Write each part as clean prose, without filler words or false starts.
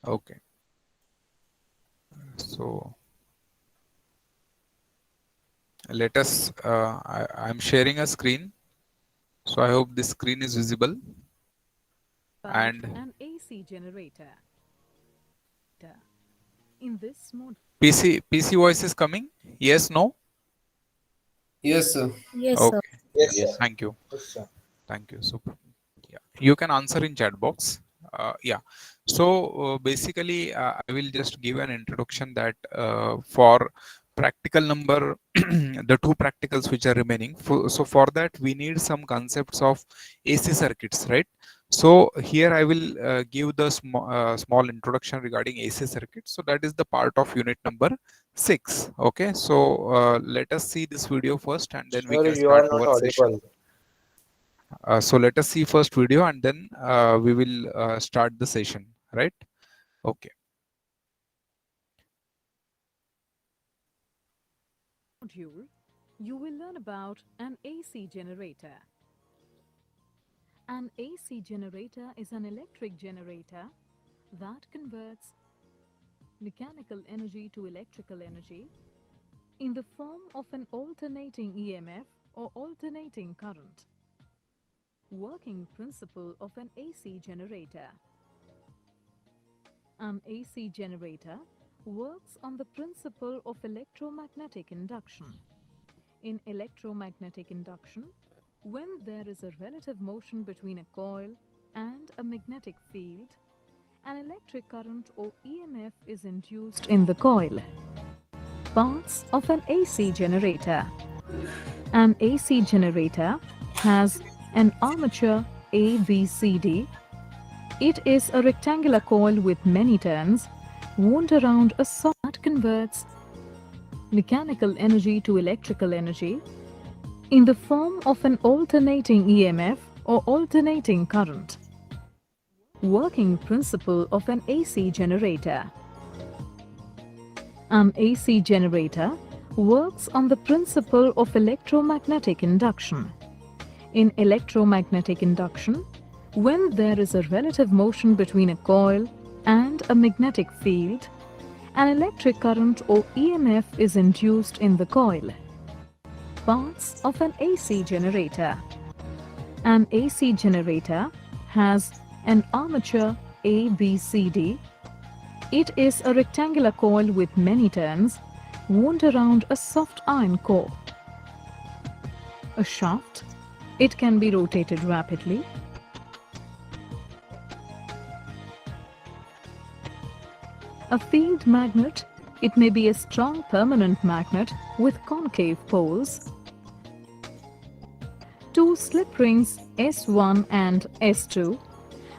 Okay. So let us, I'm sharing a screen. So I hope this screen is visible. About And an AC generator. In this model, PC voice is coming? Yes, no? Yes, sir. Yes, sir. Okay. Thank you. Thank you. Super. Yeah, you can answer in chat box. Yeah. So basically, I will just give an introduction that for practical number, the two practicals which are remaining. So for that, we need some concepts of AC circuits, right? So here I will give the small introduction regarding AC circuits. So that is the part of unit number 6. Okay. So let us see this video first, and then we Sir, can you start are not our session. audible. So let us see first video, and then we will start the session, right? Okay. module, you will learn about an AC generator. An AC generator is an electric generator that converts mechanical energy to electrical energy in the form of an alternating EMF or alternating current. Working principle of an AC generator. An AC generator works on the principle of electromagnetic induction. In electromagnetic induction, when there is a relative motion between a coil and a magnetic field, an electric current or EMF is induced in the coil. Parts of an AC generator. An AC generator has an armature ABCD. It is a rectangular coil with many turns wound around a socket that converts mechanical energy to electrical energy in the form of an alternating EMF or alternating current. Working principle of an AC generator. An AC generator works on the principle of electromagnetic induction. In electromagnetic induction, when there is a relative motion between a coil and a magnetic field, an electric current or EMF is induced in the coil. Parts of an AC generator. An AC generator has an armature ABCD. It is a rectangular coil with many turns wound around a soft iron core. A shaft. It can be rotated rapidly. A field magnet. It may be a strong permanent magnet with concave poles. Two slip rings S1 and S2.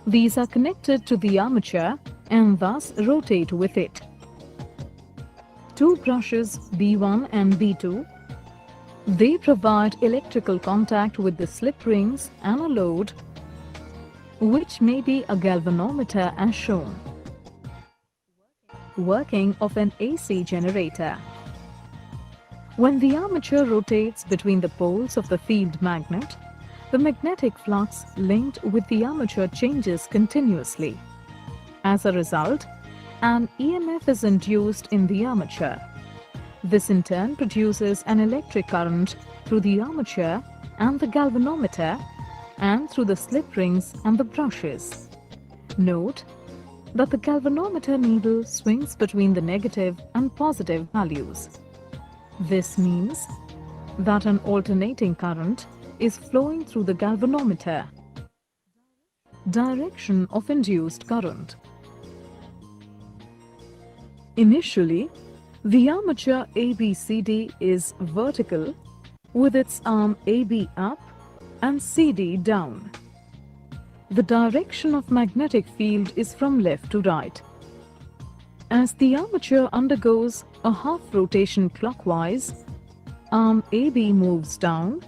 These are connected to the armature and thus rotate with it. Two brushes B1 and B2. They provide electrical contact with the slip rings and a load, which may be a galvanometer as shown. Working of an AC generator. When the armature rotates between the poles of the field magnet, the magnetic flux linked with the armature changes continuously. As a result, an EMF is induced in the armature. This in turn produces an electric current through the armature and the galvanometer and through the slip rings and the brushes. Note that the galvanometer needle swings between the negative and positive values. This means that an alternating current is flowing through the galvanometer. Direction of induced current. Initially, the armature ABCD is vertical with its arm AB up and CD down. The direction of magnetic field is from left to right. As the armature undergoes a half rotation clockwise, arm AB moves down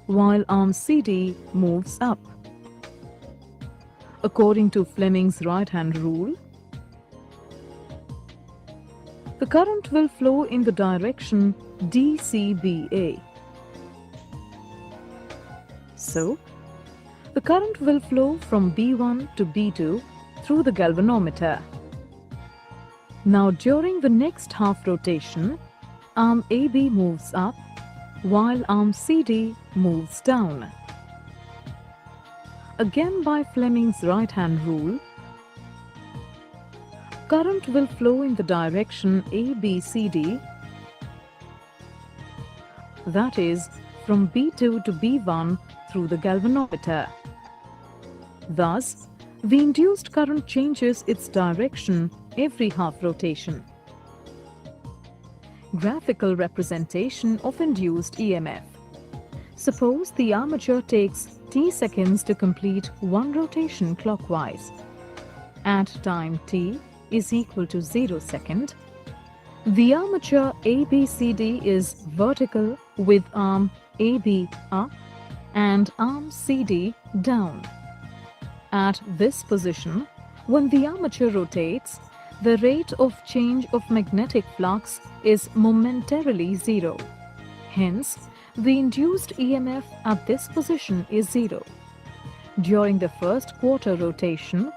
while arm CD moves up. According to Fleming's right-hand rule, the current will flow in the direction DCBA. So, the current will flow from B1 to B2 through the galvanometer. Now during the next half rotation, arm AB moves up while arm CD moves down. Again by Fleming's right-hand rule, current will flow in the direction ABCD, that is, from B2 to B1 through the galvanometer. Thus, the induced current changes its direction every half rotation. Graphical representation of induced EMF. Suppose the armature takes t seconds to complete one rotation clockwise. At time t is equal to 0 second, the armature ABCD is vertical with arm AB up and arm CD down. At this position, when the armature rotates, the rate of change of magnetic flux is momentarily zero. Hence, the induced EMF at this position is zero. During the first quarter rotation,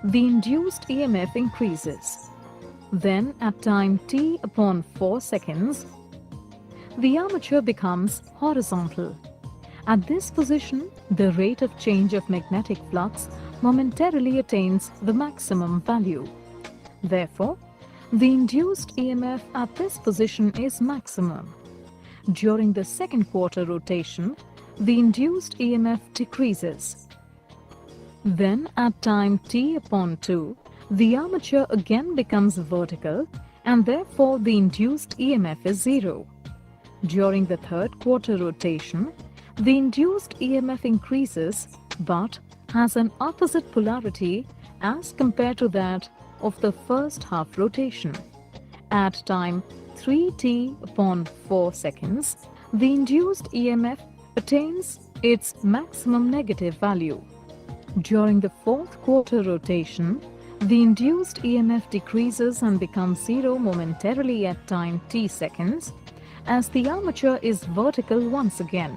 the induced EMF increases. Then, at time t upon 4 seconds, the armature becomes horizontal. At this position, the rate of change of magnetic flux momentarily attains the maximum value. Therefore, the induced EMF at this position is maximum. During the second quarter rotation, the induced EMF decreases. Then, at time t upon 2, the armature again becomes vertical and therefore the induced EMF is zero. During the third quarter rotation, the induced EMF increases but has an opposite polarity as compared to that of the first half rotation. At time 3t upon 4 seconds, the induced EMF attains its maximum negative value. During the fourth quarter rotation, the induced EMF decreases and becomes zero momentarily at time t seconds, as the armature is vertical once again.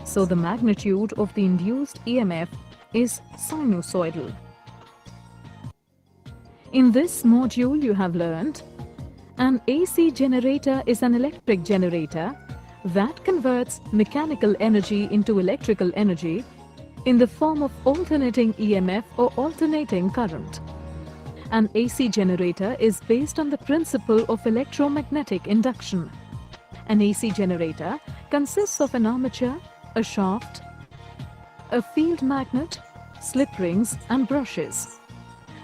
So the magnitude of the induced EMF is sinusoidal. In this module you have learned an AC generator is an electric generator that converts mechanical energy into electrical energy in the form of alternating EMF or alternating current. An AC generator is based on the principle of electromagnetic induction. An AC generator consists of an armature, a shaft, a field magnet, slip rings and brushes.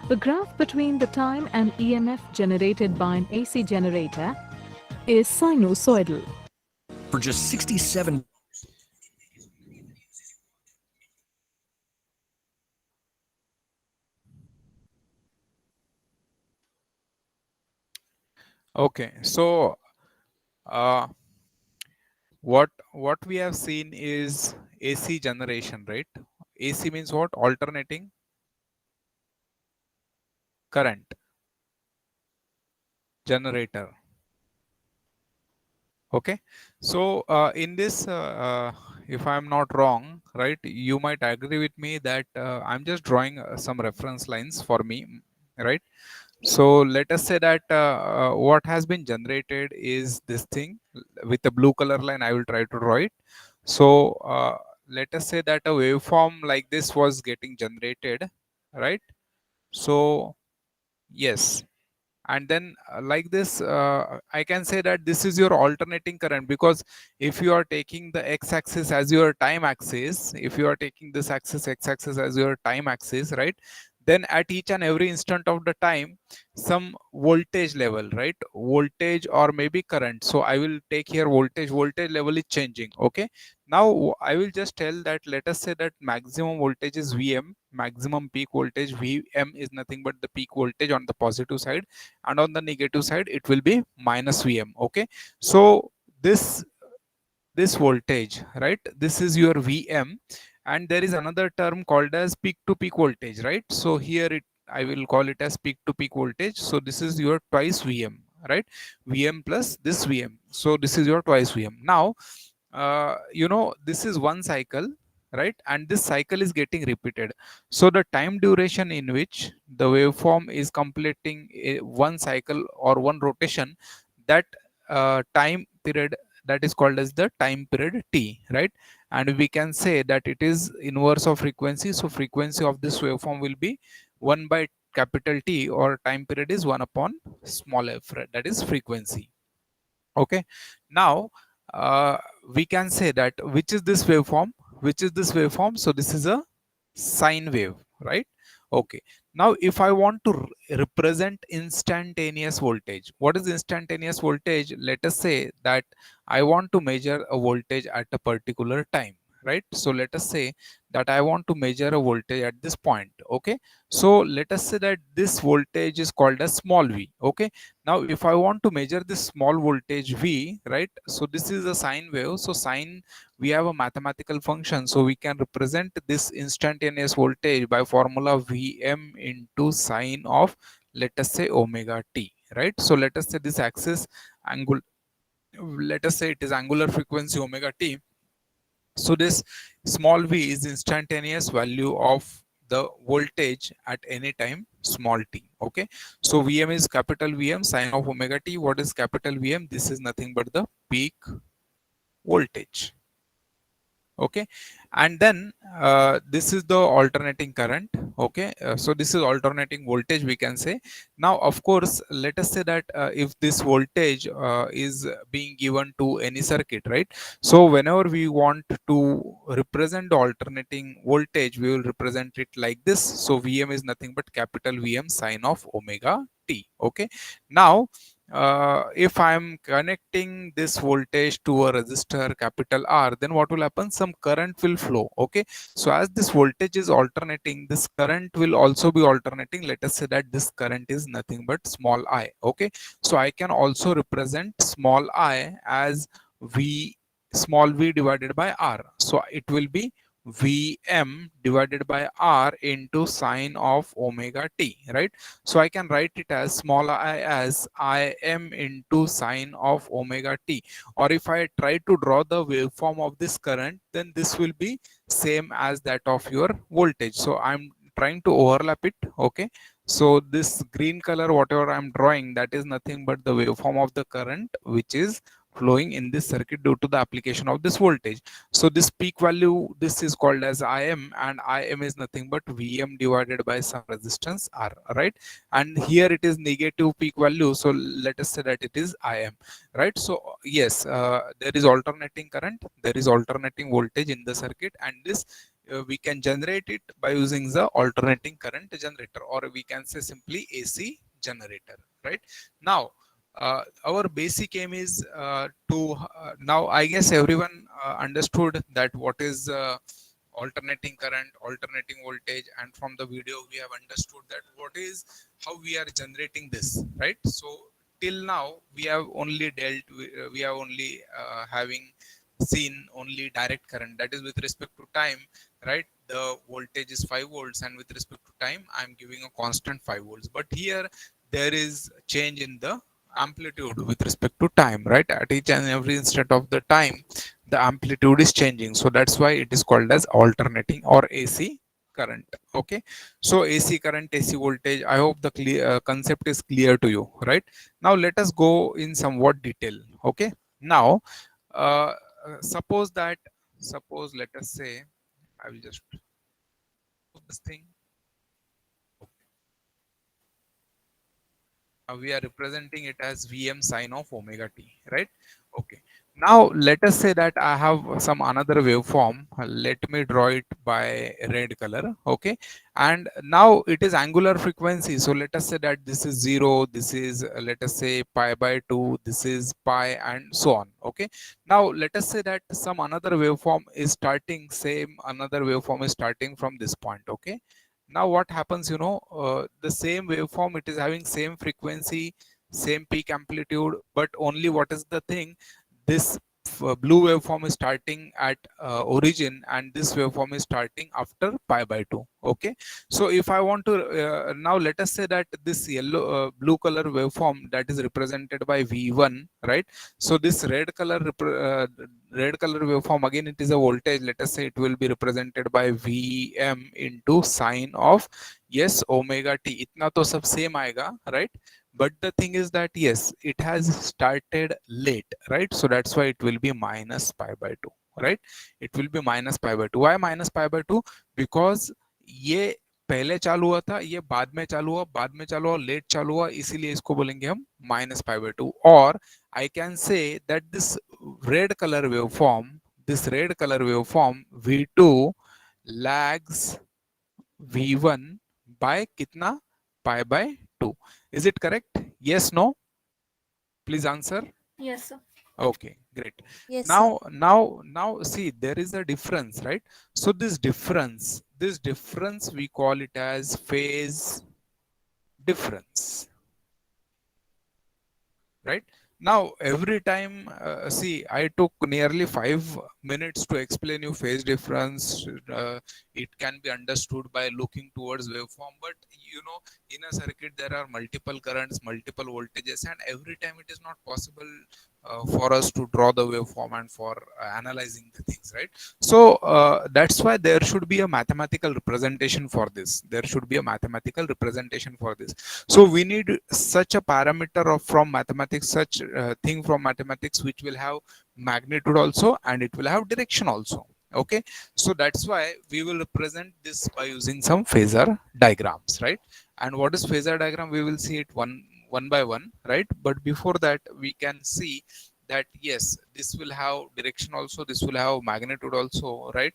The graph between the time and EMF generated by an AC generator is sinusoidal. For just 67. Okay, so uh, what we have seen is AC generation, right? AC means what? Alternating current generator. Okay, so in this, if I'm not wrong, right, you might agree with me that I'm just drawing some reference lines for me, right? So let us say that what has been generated is this thing with the blue color line. I will try to draw it. So let us say that a waveform like this was getting generated, right? So yes, and then like this, I can say that this is your alternating current, because if you are taking the x-axis as your time axis, if you are taking this axis x-axis as your time axis, right, then at each and every instant of the time some voltage level, right, voltage or maybe current, so I will take here voltage level is changing. Okay, now I will just tell that, let us say that maximum voltage is Vm, maximum peak voltage Vm is nothing but the peak voltage on the positive side, and on the negative side it will be minus Vm. Okay, so this voltage, right, this is your Vm, and there is another term called as peak to peak voltage, right? So here I will call it as peak to peak voltage. So this is your twice Vm, right? Vm plus this Vm, so this is your twice Vm. Now this is one cycle, right? And this cycle is getting repeated. So the time duration in which the waveform is completing one cycle or one rotation, that time period, that is called as the time period t, right? And we can say that it is inverse of frequency. So frequency of this waveform will be 1 by capital T, or time period is 1 upon small f, that is frequency. Okay, now uh, we can say that which is this waveform, which is this waveform. So this is a sine wave, right? Okay, now if I want to represent instantaneous voltage, what is instantaneous voltage? Let us say that I want to measure a voltage at a particular time, right? So let us say that I want to measure a voltage at this point. Okay, so let us say that this voltage is called as small v. Okay, now if I want to measure this small voltage v, right? So this is a sine wave. So sine, we have a mathematical function, so we can represent this instantaneous voltage by formula Vm into sine of, let us say, omega t, right? So let us say this axis angle, let us say it is angular frequency omega t. So this small v is instantaneous value of the voltage at any time small t. Okay, so Vm is capital Vm sine of omega t. What is capital Vm? This is nothing but the peak voltage. Okay, and then this is the alternating current. Okay, so this is alternating voltage, we can say. Now of course, let us say that if this voltage is being given to any circuit, right? So whenever we want to represent the alternating voltage, we will represent it like this. So Vm is nothing but capital Vm sine of omega t. Okay, now if I am connecting this voltage to a resistor capital R, then what will happen? Some current will flow. Okay, so as this voltage is alternating, this current will also be alternating. Let us say that this current is nothing but small I. Okay, so I can also represent small I as V, small v divided by R. So it will be Vm divided by R into sine of omega t, right? So I can write it as small I as Im into sine of omega t. Or if I try to draw the waveform of this current, then this will be same as that of your voltage. So I'm trying to overlap it. Okay, so this green color, whatever I'm drawing, that is nothing but the waveform of the current which is flowing in this circuit due to the application of this voltage. So this peak value, this is called as Im, and Im is nothing but Vm divided by some resistance R, right? And here it is negative peak value, so let us say that it is Im, right? So yes, there is alternating current, there is alternating voltage in the circuit, and this we can generate it by using the alternating current generator, or we can say simply AC generator, right? Now our basic aim is to now I guess everyone understood that what is alternating current, alternating voltage, and from the video we have understood that what is, how we are generating this, right? So till now we have only dealt we have only having seen only direct current, that is with respect to time, right? The voltage is 5 volts, and with respect to time I'm giving a constant 5 volts. But here there is change in the amplitude with respect to time, right? At each and every instant of the time the amplitude is changing, so that's why it is called as alternating or AC current. Okay, so AC current, AC voltage, I hope the concept is clear to you, right? Now let us go in somewhat detail. Okay, now uh, suppose that, suppose let us say, I will just put this thing. We are representing it as Vm sine of omega t, right? Okay, now let us say that I have some another waveform. Let me draw it by red color. Okay, and now it is angular frequency, so let us say that this is 0, this is let us say pi by 2, this is pi, and so on. Okay, now let us say that some another waveform is starting, same another waveform is starting from this point. Okay, now what happens, the same waveform, it is having same frequency, same peak amplitude, but only what is the thing, this blue waveform is starting at origin, and this waveform is starting after pi by 2. Okay, so if I want to now let us say that this yellow blue color waveform, that is represented by v1, right? So this red color red color waveform, again it is a voltage. Let us say it will be represented by Vm into sine of, yes, omega t. Itna to sab same aayega, right? But the thing is that yes, it has started late, right? So that's why it will be minus pi by 2, right? It will be minus pi by 2. Why minus pi by 2? Because ये पहले चालू हुआ था, ये बाद में चालू हुआ, बाद में चालू हुआ, लेट चालू हुआ, इसीलिए इसको बोलेंगे हम माइनस पाई बाय 2. और I can say that this red color waveform V2 lags V1 by kitna? Pi by 2. Is it correct? Yes, no? Please answer. Yes, sir. Okay, great. Yes, sir. Now see, there is a difference, right? So this difference we call it as phase difference, right? Now every time, see, I took nearly 5 minutes to explain you phase difference. It can be understood by looking towards waveform, but you know, in a circuit there are multiple currents, multiple voltages, and every time it is not possible for us to draw the waveform and for analyzing the things, right? So that's why there should be a mathematical representation for this. There should be a mathematical representation for this. So we need such a parameter of from mathematics, such thing from mathematics, which will have magnitude also and it will have direction also. Okay, so that's why we will represent this by using some phasor diagrams, right? And what is phasor diagram? We will see it one by one, right? But before that, we can see that yes, this will have direction also, this will have magnitude also, right?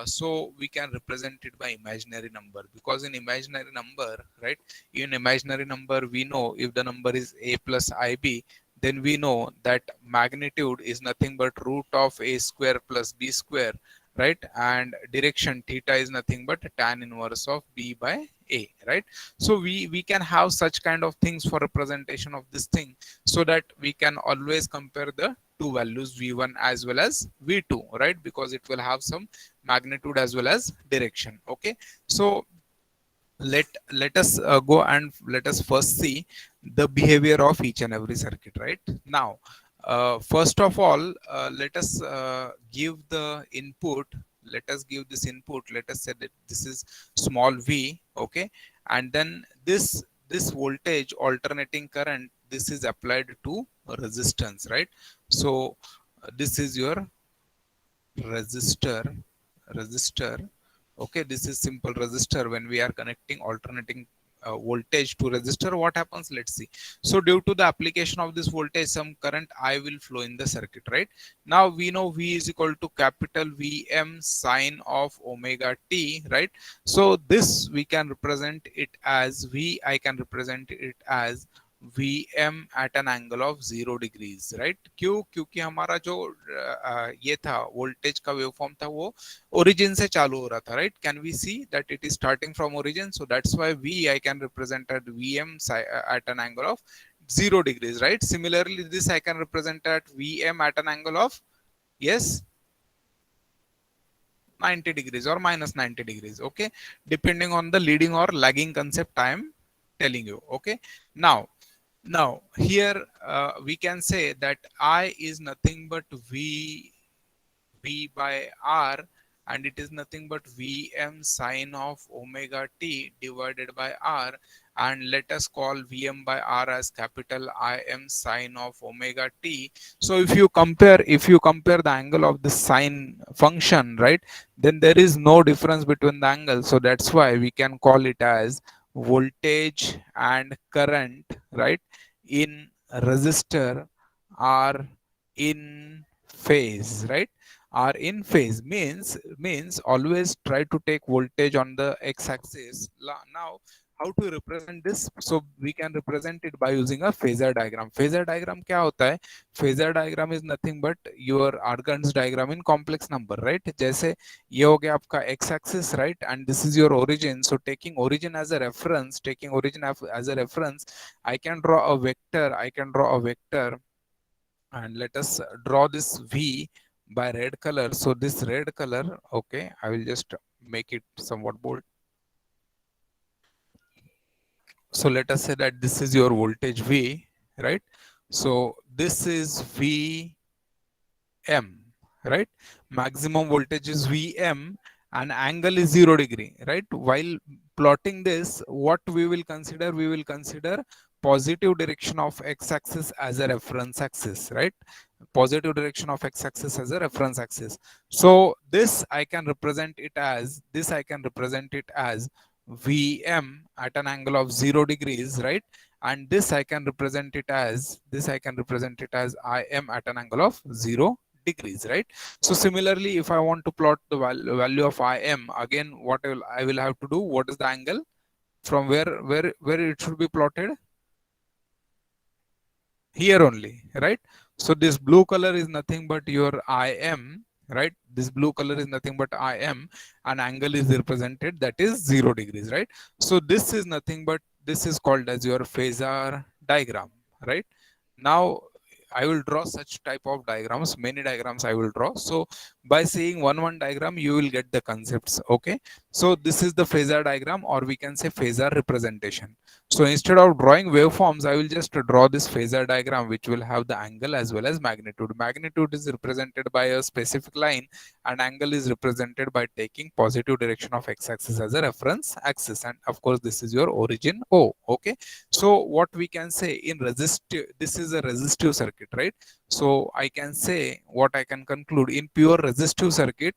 So we can represent it by imaginary number, because in imaginary number, right, in imaginary number we know if the number is a plus ib, then we know that magnitude is nothing but root of a square plus b square, right? And direction theta is nothing but tan inverse of b by a, right? So we can have such kind of things for representation of this thing, so that we can always compare the two values v1 as well as v2, right? Because it will have some magnitude as well as direction. Okay, so let us go and let us first see the behavior of each and every circuit, right? Now first of all, let us give the input. Let us give this input. Let us say that this is small v. Okay, and then this voltage alternating current, this is applied to resistance, right? So this is your resistor. Okay, this is simple resistor. When we are connecting alternating voltage to resistor, what happens? Let's see. So due to the application of this voltage, some current I will flow in the circuit, right? Now we know v is equal to capital Vm sine of omega t, right? So this we can represent it as I can represent it as Vm at an angle of 0 degrees, right? क्यों? क्योंकि हमारा जो ये था voltage का waveform था, वो origin से चालू हो रहा था, right? Can we see that it is starting from origin? So that's why V I can represent at Vm at an angle of 0 degrees, right? Similarly, this I can represent at Vm at an angle of, yes, 90 degrees or minus 90 degrees. Okay, depending on the leading or lagging concept I am telling you. Okay, now here we can say that I is nothing but v by r, and it is nothing but Vm sine of omega t divided by r, and let us call Vm by r as capital Im sine of omega t. So if you compare the angle of the sine function, right, then there is no difference between the angle. So that's why we can call it as voltage and current, right, in resistor are in phase, right? Are in phase means always try to take voltage on the x-axis. Now how to represent this? So we can represent it by using a phasor diagram. Phasor diagram क्या होता है? Phasor diagram is nothing but your Argand's diagram in complex number, right? जैसे ये हो गया आपका x-axis, right? And this is your origin. So taking origin as a reference, I can draw a vector, and let us draw this V by red color. So this red color, okay, I will just make it somewhat bold. So let us say that this is your voltage V, right? So this is Vm, right? Maximum voltage is Vm and angle is 0 degree, right? While plotting this, what we will consider? We will consider positive direction of x-axis as a reference axis, right? Positive direction of x-axis as a reference axis. So this I can represent it as, Vm at an angle of 0 degrees, right? And this I can represent it as, Im at an angle of 0 degrees, right? So similarly, if I want to plot the value of Im, again, what I will have to do? What is the angle from where it should be plotted? Here only, right? So this blue color is nothing but your Im, right? This blue color is nothing but Im, and angle is represented, that is 0 degrees, right? So this is nothing but, this is called as your phasor diagram, right? Now I will draw such type of diagrams, many diagrams I will draw. So by seeing one diagram, you will get the concepts. Okay, so this is the phasor diagram, or we can say phasor representation. So instead of drawing waveforms, I will just draw this phasor diagram, which will have the angle as well as magnitude. Magnitude is represented by a specific line, and angle is represented by taking positive direction of x-axis as a reference axis. And of course, this is your origin O. Okay, so what we can say in resistive, this is a resistive circuit, right? So I can say, what I can conclude, in pure resistive circuit,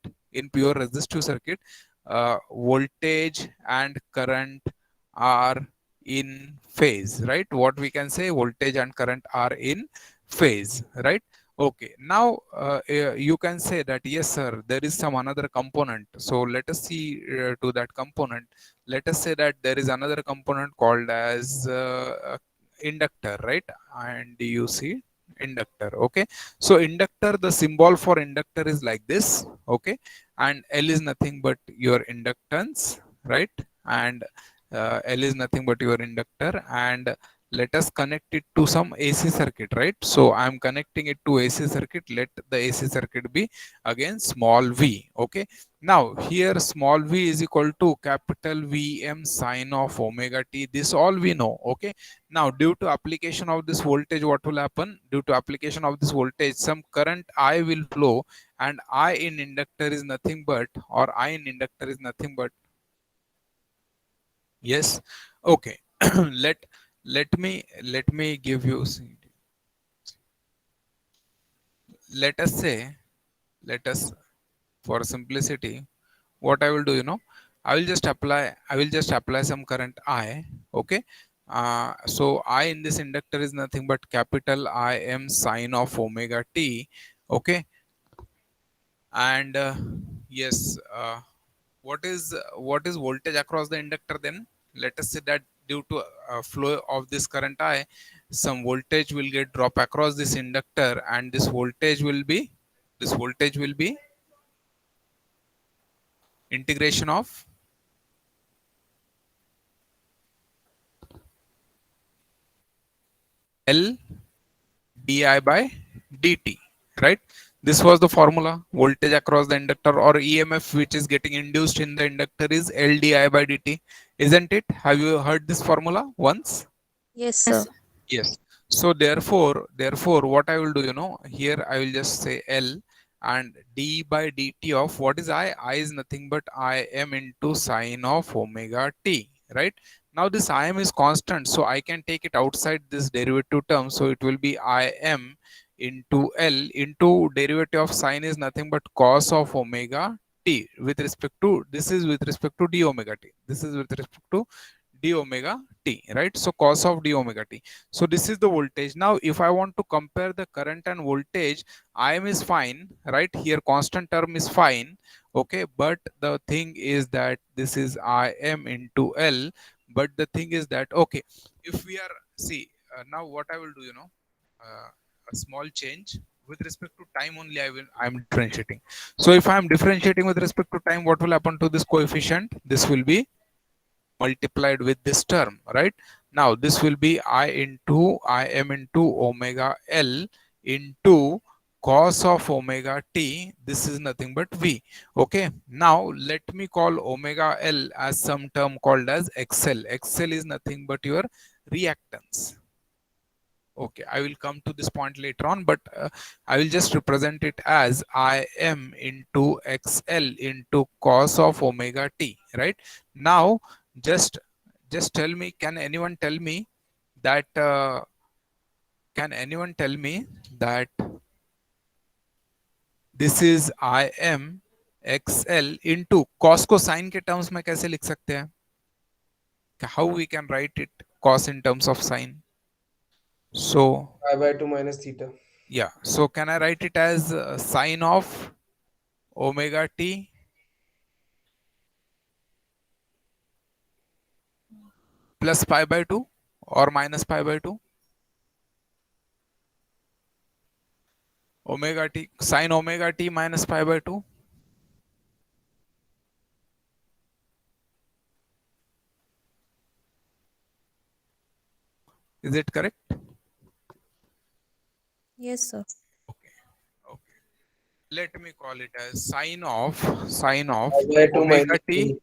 voltage and current are in phase, right? What we can say, voltage and current are in phase, right? Okay, now you can say that yes sir, there is some another component. So let us see to that component. Let us say that there is another component called as inductor, right? And you see inductor. Okay, so inductor, the symbol for inductor is like this. Okay, and L is nothing but your inductance, right? And L is nothing but your inductor, and let us connect it to some AC circuit, right? So I am connecting it to AC circuit. Let the AC circuit be again small v. Okay, now here small v is equal to capital Vm sine of omega t. This all we know. Okay, now due to application of this voltage, what will happen? Due to application of this voltage, some current I will flow, and I in inductor is nothing but, or I in inductor is nothing but, yes. Okay, let let me give you, let us say, let us, for simplicity, what I will do, I will just apply some current I. Okay, so I in this inductor is nothing but capital I am sine of omega t. Okay, and yes, what is voltage across the inductor then? Let us say that due to flow of this current I, some voltage will get drop across this inductor, and this voltage will be integration of L di by dt, right? This was the formula. Voltage across the inductor, or EMF which is getting induced in the inductor, is L di by dt, isn't it? Have you heard this formula once? Yes, sir. Yes. So therefore, what I will do, here I will just say L, and d by dt of what is I? I is nothing but I am into sine of omega t, right? Now this I am is constant, so I can take it outside this derivative term. So it will be I am into L into derivative of sine is nothing but cos of omega t with respect to, this is with respect to d omega t. This is with respect to d omega t, right? So cos of d omega t. So this is the voltage. Now if I want to compare the current and voltage, Im is fine, right? Here constant term is fine. Okay, but the thing is that this is Im into L. But the thing is that, okay, if we are, see, now what I will do, uh, a small change with respect to time only, I'm differentiating. So if I am differentiating with respect to time, what will happen to this coefficient? This will be multiplied with this term, right? Now this will be I into Im into omega L into cos of omega t. This is nothing but V. Okay, now let me call omega L as some term called as XL. XL is nothing but your reactance. Okay, I will come to this point later on, but I will just represent it as Im into xl into cos of omega t, right? Now, just just tell me, that can anyone tell me that this is Im xl into cos को sin के terms में कैसे लिख सकते हैं? How we can write it cos in terms of sin? So Pi by 2 minus theta. yeah, so can I write it as sine of omega t plus pi by 2 or minus pi by 2? Omega t, sine omega t minus pi by 2. Is it correct? Yes, sir. Okay. Okay. Let me call it as sine of Pi by 2 omega minus t 2.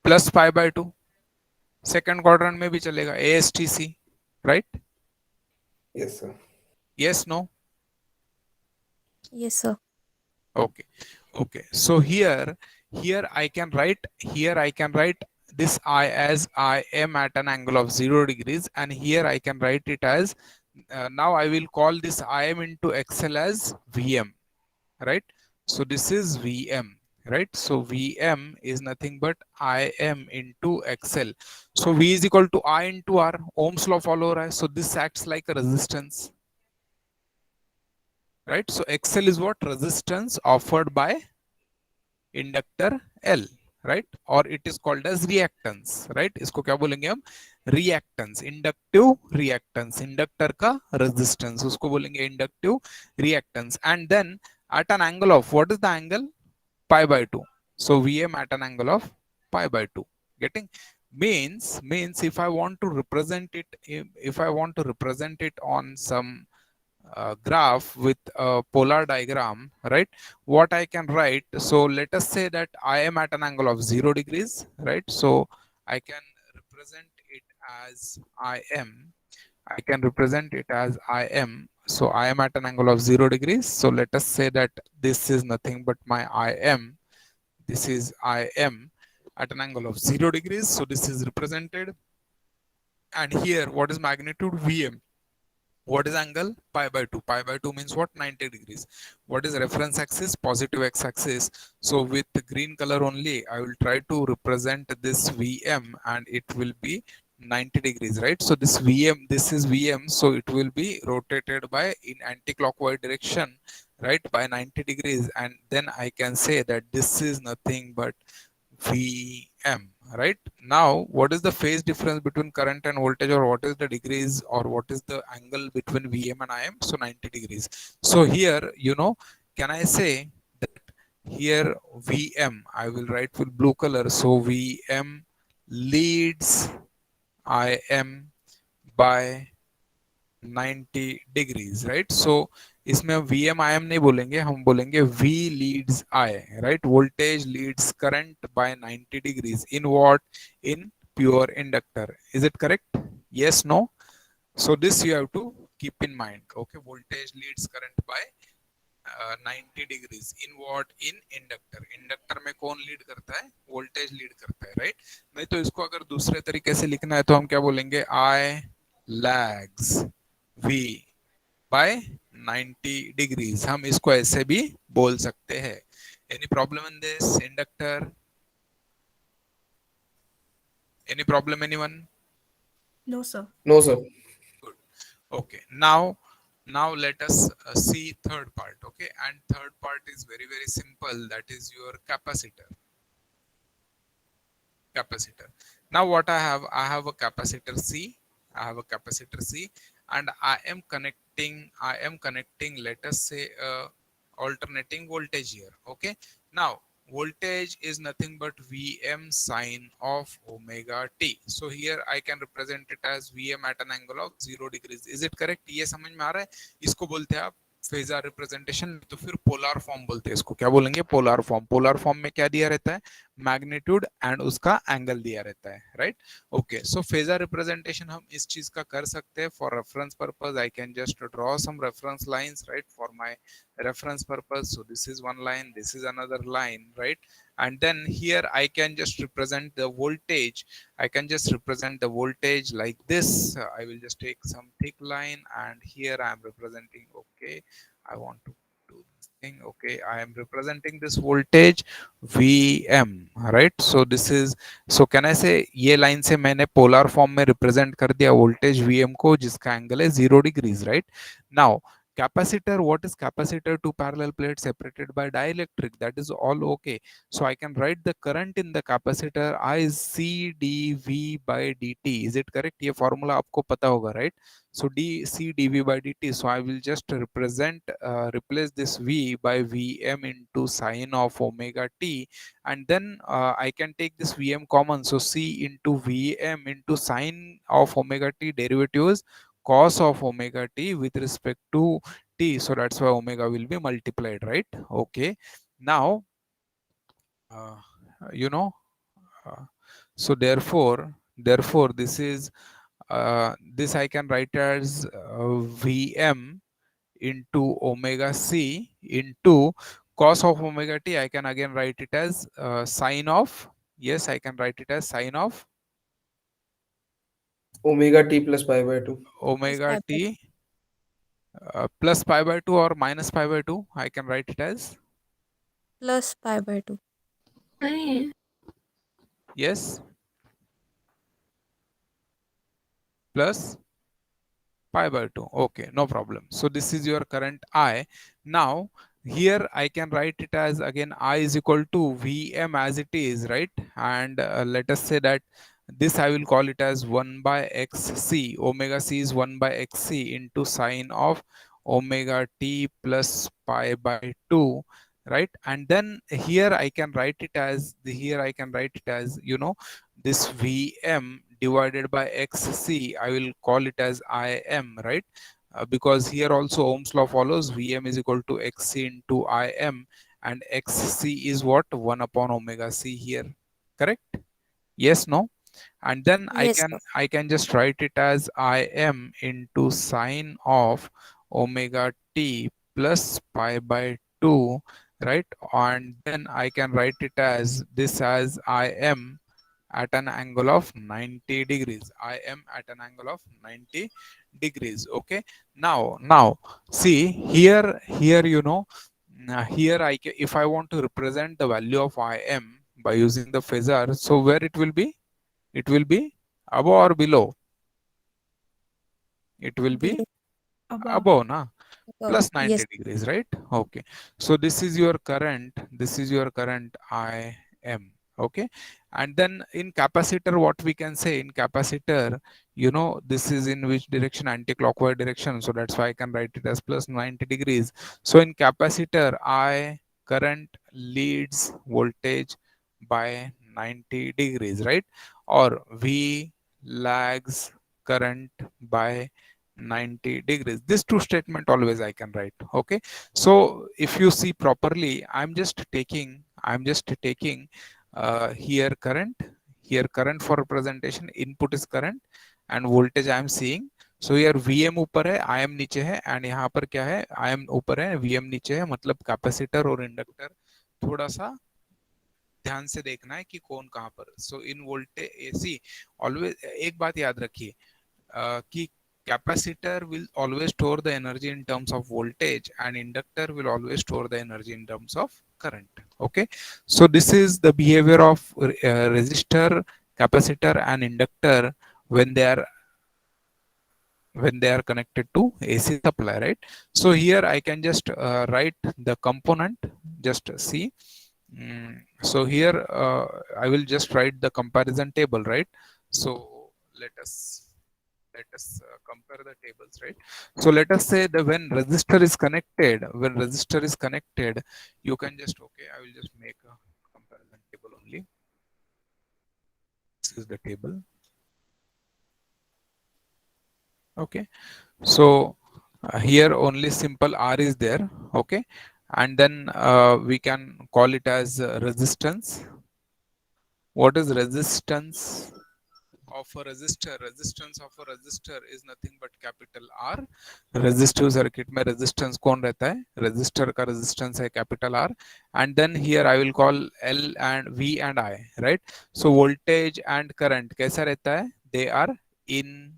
plus pi by 2. Second quadrant में भी चलेगा ASTC, right? Yes, sir. Yes, no? Yes, sir. Okay. Okay. So here I can write this I as I am at an angle of 0 degrees, and here I can write it as now I will call this Im into XL as Vm, right? So this is Vm, right? So Vm is nothing but Im into XL. So V is equal to I into R. Ohm's law follow रहा है. So this acts like a resistance, right? So XL is what? Resistance offered by inductor L, right? Or it is called as reactance, right? इसको क्या बोलेंगे हम? Reactance, inductive reactance, inductor का resistance, उसको बोलेंगे inductive reactance. And then at an angle of, what is the angle? Pi by 2. So Vm at an angle of pi by 2. Getting? Means if I want to represent it, if I want to represent it on some graph with a polar diagram, right? What I can write, so let us say that I am at an angle of 0 degrees, right? So I can represent it as I can represent it as Im. So I am at an angle of 0 degrees. So let us say that this is nothing but my Im. This is Im at an angle of 0 degrees. So this is represented. And here, what is magnitude? Vm. What is angle? Pi by 2. Pi by 2 means what? 90 degrees. What is reference axis? Positive x-axis. So with the green color only, I will try to represent this Vm, and it will be 90 degrees, right? So this Vm, this is Vm, so it will be rotated by in anti-clockwise direction, right, by 90 degrees. And then I can say that this is nothing but Vm, right? Now, what is the phase difference between current and voltage, or what is the degrees, or what is the angle between Vm and Im? So 90 degrees. So here, can I say that here Vm, I will write with blue color. So Vm leads Im by 90 degrees, right? So इसमें हम VM IM नहीं बोलेंगे, हम बोलेंगे V leads I, right? Voltage leads current by 90 degrees. In what? In pure inductor. Is it correct? Yes, no? So this you have to keep in mind. Okay, voltage leads current by 90 degrees. In what? In inductor. Inductor में कौन lead करता है? Voltage lead करता है, right? नहीं तो इसको अगर दूसरे तरीके से लिखना है तो हम क्या बोलेंगे? I lags V by 90 degrees. हम इसको ऐसे भी बोल सकते हैं. Any problem in this inductor? Any problem, anyone? No, sir. No, sir. Good. Okay. Now let us see third part. Okay, and third part is very simple. That is your capacitor. Now what I have a capacitor C. I have a capacitor C, and I am connecting, let us say, alternating voltage here. Okay. Now voltage is nothing but Vm sine of omega t. So here I can represent it as Vm at an angle of 0 degrees. Is it correct? ये समझ में आ रहा है? इसको बोलते हैं आप फेजर रिप्रेजेंटेशन, नहीं तो फिर पोलर फॉर्म बोलते हैं इसको। क्या बोलेंगे? Polar form. पोलर फॉर्म में क्या दिया रहता है? मैग्नीट्यूड एंड उसका एंगल दिया रहता है, right. Okay, so phasor representation हम इस चीज का कर सकते हैं। For reference purpose I can just draw some reference lines, right, for my reference purpose. So this is one line, this is another line, right? And then here I can just represent the voltage. I can just represent the voltage like this. I will just take some thick line and here I am representing, okay, I want to do this thing. Okay, I am representing this voltage Vm, right? So this is, so can I say ये line से मैंने polar form में represent कर दिया voltage Vm को, जिसका angle है 0 degrees, right? Now capacitor, what is capacitor? Two parallel plates separated by dielectric, that is all okay. So I can write the current in the capacitor I is C dV by dt. Is it correct? ये formula आपको पता होगा, right? So d C dV by dt. So I will just replace this V by Vm into sine of omega t, and then I can take this Vm common. So C into Vm into sine of omega t, derivative is cos of omega t with respect to t, so that's why omega will be multiplied, right? Okay, now uh, you know uh, so therefore this is this I can write as Vm into omega c into cos of omega t. I can again write it as sine of, yes, I can write it as sine of Omega t plus pi by 2. Plus omega pi by t plus pi by 2 or minus pi by 2. I can write it as, plus pi by 2. yes, plus pi by 2. Okay, no problem. So this is your current I. Now here I can write it as again I is equal to Vm as it is, right? And let us say that this I will call it as 1 by xc. Omega c is 1 by xc into sine of omega t plus pi by 2, right? And then here I can write it as, here I can write it as, you know, this Vm divided by xc, I will call it as Im, right? Because here also Ohm's law follows, Vm is equal to xc into Im, and xc is what? 1 upon omega c here, correct? Yes, no? And then Yes, sir. I can just write it as Im into sine of omega t plus pi by 2, right? And then I can write it as this as Im at an angle of 90 degrees. I am at an angle of 90 degrees. Okay, now see here, you know, here if I want to represent the value of Im by using the phasor, so where it will be? It will be above or below? It will be Below. above, na? Plus 90 Yes. degrees, right? Okay, so this is your current, this is your current Im. Okay, and then in capacitor, what we can say in capacitor, you know, this is in which direction? Anti-clockwise direction, so that's why I can write it as plus 90 degrees. So in capacitor, I current leads voltage by 90 degrees, right? Or V lags current by 90 degrees. This two statement always I can write. Okay, so if you see properly, I'm just taking here current for representation, input is current and voltage I am seeing. So here Vm ऊपर है, Im नीचे है, and यहाँ पर क्या है? Im ऊपर है, Vm नीचे है, मतलब कैपेसिटर और इंडक्टर थोड़ा सा ध्यान से देखना है कि कौन कहाँ पर। सो इन वोल्टेज एसी ऑलवेज एक बात याद रखिए कि capacitor will always store the energy in terms of voltage and inductor will always store the energy in terms of current. Okay, so this is the behavior of resistor, capacitor and inductor when they are connected to AC supply, right? So here I can just write the component, just see. So here I will just write the comparison table, right? So let us compare the tables, right? So let us say that when resistor is connected, you can just, okay, I will just make a comparison table only. This is the table. Okay, so Here only simple R is there, okay, and then we can call it as resistance. What is resistance of a resistor? Resistance of a resistor is nothing but capital R. Resistive circuit में resistance कौन रहता है? Resistor का resistance है capital R. And then here I will call L and V and I, right? So voltage and current कैसा रहता है? They are in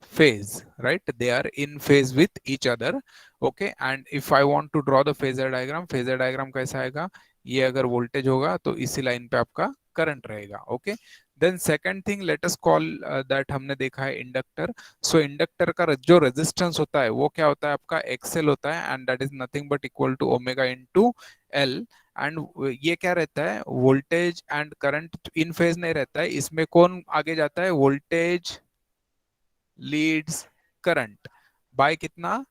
phase, right? They are in phase with each other, okay. And if I want to draw the phasor diagram कैसा आएगा? ये अगर voltage होगा तो इसी line पे आपका current रहेगा, okay. Then second thing, let us call that हमने देखा है inductor. So inductor का जो resistance होता है वो क्या होता है आपका? XL होता है, and that is nothing but equal to omega into L. And ये क्या रहता है? Voltage and current in phase नहीं रहता है, इसमें कौन आगे जाता है? वोल्टेज लीड्स करंट बाय कितना?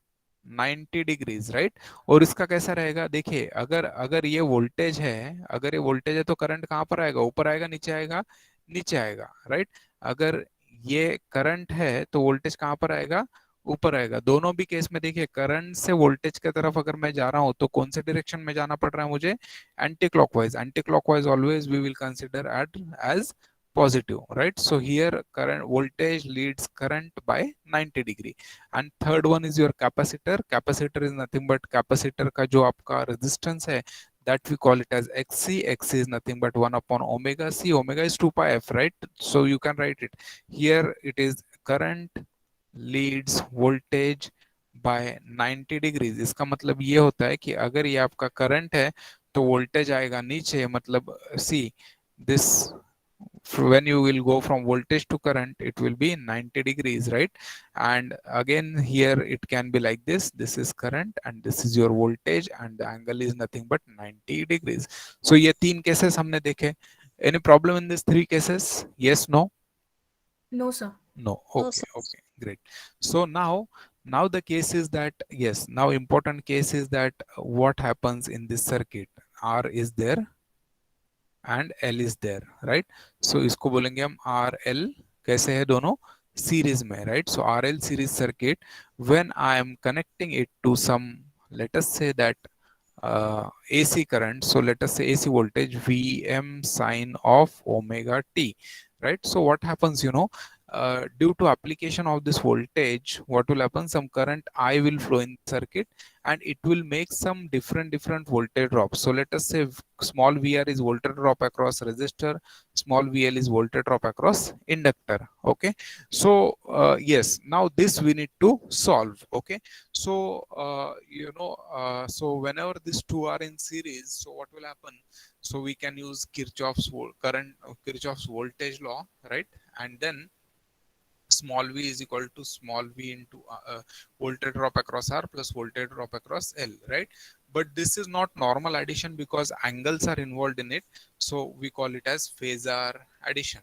90 डिग्रीज, राइट? और इसका कैसा रहेगा? देखिए, अगर अगर ये वोल्टेज है, अगर ये वोल्टेज है तो करंट कहां पर आएगा? ऊपर आएगा, नीचे आएगा? नीचे आएगा, राइट? अगर ये करंट है तो वोल्टेज कहां पर आएगा? ऊपर आएगा। दोनों भी केस में देखिए, करंट से वोल्टेज की तरफ अगर मैं जा रहा हूं तो कौन से डायरेक्शन में जाना पड़ रहा है मुझे? Anti clockwise. Anti clockwise always we will consider it as positive, right? So here current voltage leads current by 90 degree. And third one is your capacitor. Capacitor is nothing but capacitor का जो आपका resistance है, that we call it as xc. Xc is nothing but 1 upon omega c. Omega is 2 pi f, right? So you can write it here. It is current leads voltage by 90 degrees. इसका मतलब ये होता है कि अगर ये आपका current है तो वोल्टेज आएगा नीचे, मतलब सी this, when you will go from voltage to current, it will be 90 degrees, right? And again here it can be like this is current and this is your voltage, and the angle is nothing but 90 degrees. So ये तीन cases हमने देखे. Any problem in these three cases? Yes, no? No, sir. No. No, Okay, sir. okay, great. So now the case is that, yes, now important case is that what happens in this circuit? R is there and L is there, right? So इसको बोलेंगे हम R L. कैसे है दोनों? Series में, right? So R L series circuit, when I am connecting it to some, let us say that AC current, so let us say AC voltage Vm sine of omega t, right? So what happens, due to application of this voltage, what will happen? Some current I will flow in the circuit, and it will make some different voltage drops. So let us say small Vr is voltage drop across resistor, small Vl is voltage drop across inductor, okay. So yes, now this we need to solve, okay. So so whenever these two are in series, so what will happen? So we can use Kirchhoff's Kirchhoff's voltage law, right? And then small v is equal to small v into voltage drop across R plus voltage drop across L, right? But this is not normal addition because angles are involved in it. So we call it as phasor addition.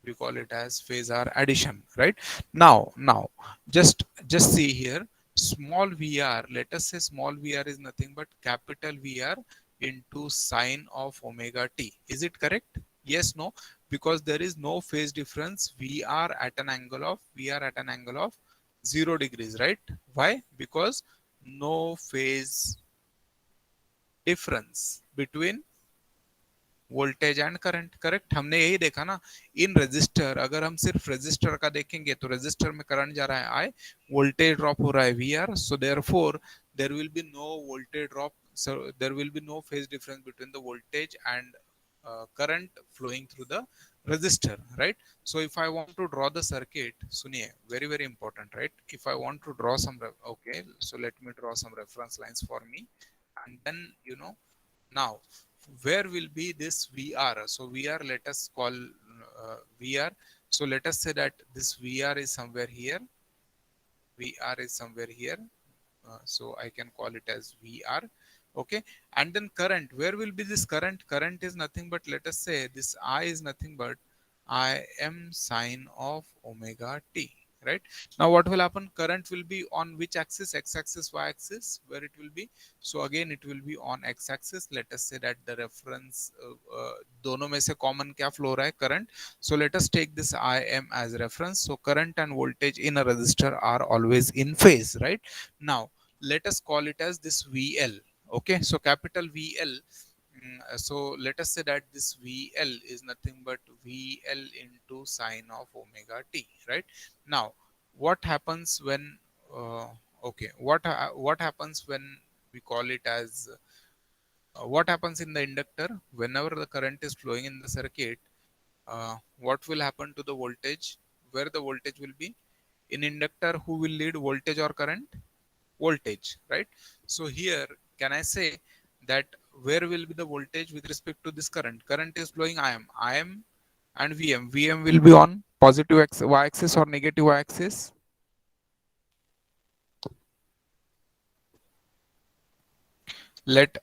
We call it as phasor addition, right? Now just see here, small vr, let us say small vr is nothing but capital Vr into sine of omega t. Is it correct? Yes, no? Because there is no phase difference. We are at an angle of 0 degrees, right? Why? Because no phase difference between voltage and current, correct? हमने यही देखा ना in register. अगर हम सिर्फ register का देखेंगे तो रजिस्टर में करंट जा रहा है आई, वोल्टेज ड्रॉप हो रहा है we are. So therefore there will be no voltage drop, so there will be no phase difference between the voltage and current flowing through the resistor, right? So if I want to draw the circuit, suniye, very important, right? If I want to draw some okay, so let me draw some reference lines for me, and then now where will be this Vr? So Vr, let us call Vr. So let us say that this Vr is somewhere here. Vr is somewhere here. So I can call it as Vr. Okay. And then current, where will be this current? Current is nothing but, let us say this I is nothing but Im sine of omega t. right? Now what will happen, current will be on which axis, x axis, y axis, where it will be? So again it will be on x axis. Let us say that the reference दोनों में से common क्या flow रहा है, current. So let us take this Im as reference. So current and voltage in a resistor are always in phase, right? Now let us call it as this VL. Okay, so capital VL. So let us say that this VL is nothing but VL into sine of omega t, right? Now what happens when okay, what happens when we call it as what happens in the inductor whenever the current is flowing in the circuit? What will happen to the voltage? Where the voltage will be in inductor? Who will lead, voltage or current? Voltage, right? So here can I say that where will be the voltage with respect to this current? Current is flowing Im and Vm will be on positive y axis or negative y axis? Let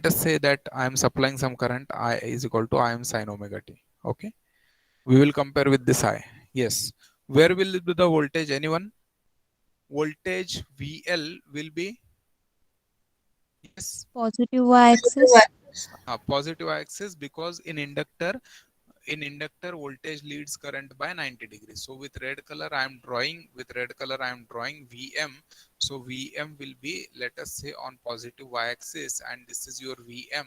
us say that I am supplying some current, I is equal to Im sin omega t. Okay, we will compare with this I. Yes, where will be the voltage? Anyone? Voltage VL will be, yes, Positive y-axis. positive axis, because in inductor voltage leads current by 90 degrees. So with red color I am drawing Vm. So Vm will be, let us say, on positive y axis, and this is your Vm.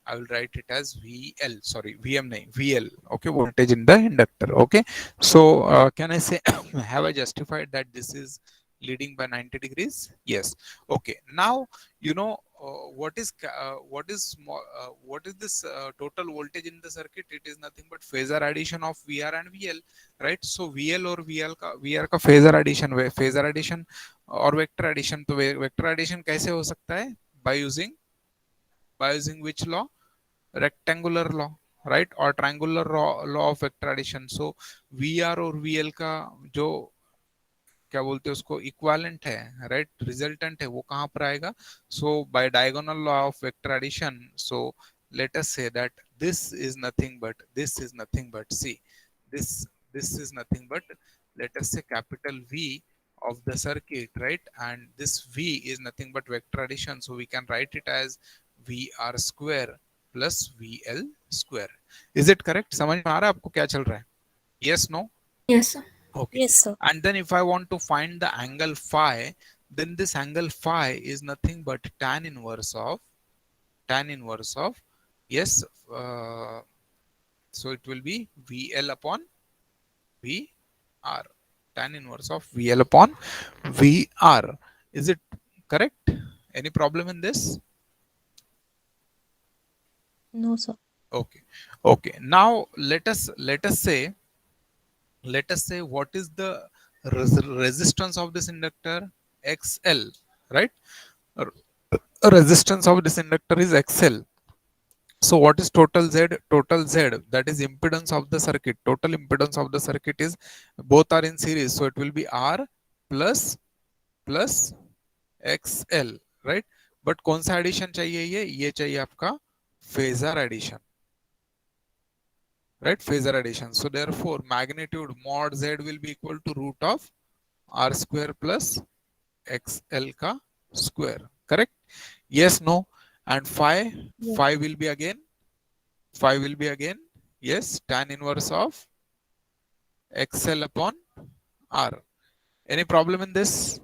I will write it as VL, sorry, Vm nahi, VL. Okay, voltage in the inductor. Okay, so can I say have I justified that this is leading by 90 degrees? Yes. Okay, now you know what is this total voltage in the circuit? It is nothing but phasor addition of VR and VL, right? So VL और VR का phasor addition और vector addition. तो vector addition कैसे हो सकता है? By using which law? Rectangular law, right? Or triangular law of vector addition. So VR और VL का जो क्या बोलते हैं उसको, इक्वालेंट है, राइट, रिजल्टेंट है, वो कहां पर आएगा? So by diagonal law of vector addition, so let us say that this is nothing but see this this is nothing but, let us say, capital V of the circuit, right? And this V is nothing but vector addition, so we can write it as VR square plus VL square. Is it correct? समझ में आ रहा है आपको क्या चल रहा है? Yes, no? Yes, sir. Okay. Yes, sir. And then if I want to find the angle phi, then this angle phi is nothing but tan inverse of, yes, so it will be VL upon VR, tan inverse of VL upon VR. Is it correct? Any problem in this? No, sir. Okay. Okay. Now let us say what is the resistance of this inductor? XL, right? Resistance of this inductor is XL. So what is total Z? Total Z, that is impedance of the circuit. Total impedance of the circuit is, both are in series, so it will be R plus XL, right? But कौन सा addition चाहिए? ये चाहिए आपका phasor addition, right? Phasor addition. So therefore magnitude mod Z will be equal to root of R square plus XL ka square. Correct? Yes, no? And Yes. phi will be again, yes, tan inverse of XL upon R. Any problem in this?